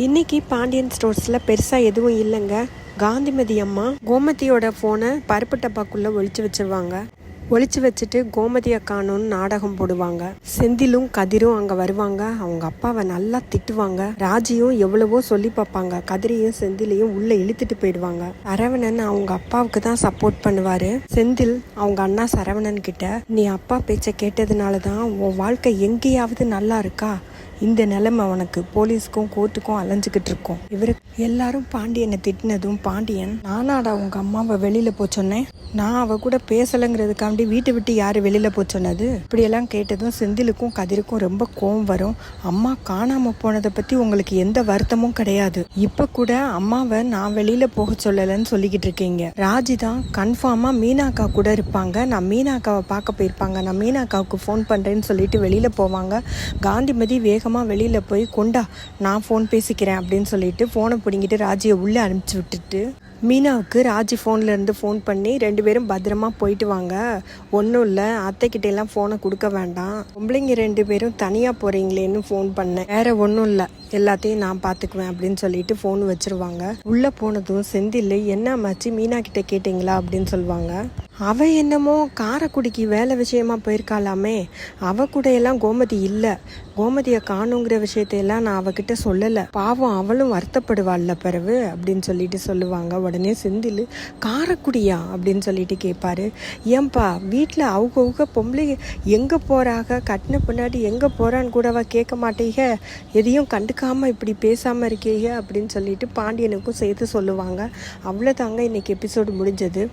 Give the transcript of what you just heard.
இன்னைக்கு பாண்டியன் ஸ்டோர்ஸில் பெருசாக எதுவும் இல்லைங்க. காந்திமதி அம்மா கோமதியோட ஃபோனை பருப்பு டப்பாக்குள்ளே ஒளிச்சு வச்சுட்டு கோமதியை காணும்னு நாடகம் போடுவாங்க. செந்திலும் கதிரும் அங்கே வருவாங்க. அவங்க அப்பாவை நல்லா திட்டுவாங்க. ராஜியும் எவ்வளவோ சொல்லி பார்ப்பாங்க. கதிரையும் செந்திலையும் உள்ளே இழுத்துட்டு போயிடுவாங்க. சரவணன் அவங்க அப்பாவுக்கு தான் சப்போர்ட் பண்ணுவார். செந்தில் அவங்க அண்ணா சரவணன் கிட்ட, நீ அப்பா பேச்சை கேட்டதுனால தான் உன் வாழ்க்கை எங்கேயாவது நல்லா இருக்கா, இந்த நிலைமை அவனுக்கு போலீஸ்க்கும் கோர்ட்டுக்கும் அலைஞ்சிக்கிட்டு இருக்கோம். இவருக்கு எல்லாரும் பாண்டியனை திட்டினதும் பாண்டியன், நானாடா உங்க அம்மாவை வெளியில போச்சொன்னேன், நான் அவ கூட பேசலைங்கிறதுக்காண்டி வீட்டை விட்டு யாரு வெளியில போச்சொன்னது, இப்படியெல்லாம் கேட்டதும் செந்திலுக்கும் கதிருக்கும் ரொம்ப கோவம் வரும். அம்மா காணாம போனதை பத்தி உங்களுக்கு எந்த வருத்தமும் கிடையாது. இப்ப கூட அம்மாவை நான் வெளியில போக சொல்லலன்னு சொல்லிக்கிட்டு இருக்கீங்க. ராஜி தான் கன்ஃபார்மா மீனாக்கா கூட இருப்பாங்க, நான் மீனாக்காவை பார்க்க போயிருப்பாங்க, நான் மீனாக்காவுக்கு ஃபோன் பண்றேன்னு சொல்லிட்டு வெளியில போவாங்க. காந்திமதி வெளியில போய் கொண்டா நான் ஃபோன் பேசிக்கிறேன் அப்படின்னு சொல்லிட்டு ஃபோனை பிடிங்கிட்டு ராஜியை உள்ளே அனுப்பிச்சு விட்டுட்டு மீனாவுக்கு ராஜி ஃபோன்ல இருந்து ஃபோன் பண்ணி, 2 பேரும் பத்திரமா போயிட்டு வாங்க, ஒன்றும் இல்லை, அத்தைக்கிட்ட எல்லாம் ஃபோனை கொடுக்க வேண்டாம், பொம்பளைங்க 2 பேரும் தனியாக போகிறீங்களேன்னு ஃபோன் பண்ணேன், வேற ஒன்றும் இல்லை, எல்லாத்தையும் நான் பார்த்துக்குவேன் அப்படின்னு சொல்லிட்டு ஃபோன் வச்சிருவாங்க. உள்ளே போனதும் செந்தில், என்ன ஆச்சு மீனா கிட்ட கேட்டிங்களா அப்படின்னு சொல்லுவாங்க. அவ என்னமோ காரைக்குடிக்கு வேலை விஷயமா போயிருக்காளாமே, அவ கூட எல்லாம் கோமதி இல்லை, கோமதியை காணுங்கிற விஷயத்தையெல்லாம் நான் அவகிட்ட சொல்லலை, பாவம் அவளும் வருத்தப்படுவாள்ல பிறகு அப்படின்னு சொல்லிட்டு சொல்லுவாங்க. உடனே செந்தில், காரைக்குடியா அப்படின்னு சொல்லிட்டு கேட்பாரு. ஏன்பா வீட்டில் அவங்க பொம்பளை எங்கே போகிறாங்க, கட்டின பின்னாடி எங்கே போகிறான்னு கூடவா கேட்க மாட்டீங்க, எதையும் கண்டுக்காமல் இப்படி பேசாமல் இருக்கீங்க அப்படின்னு சொல்லிட்டு பாண்டியனுக்கும் சேர்த்து சொல்லுவாங்க. அவ்வளோதாங்க இன்னைக்கு எபிசோடு முடிஞ்சது.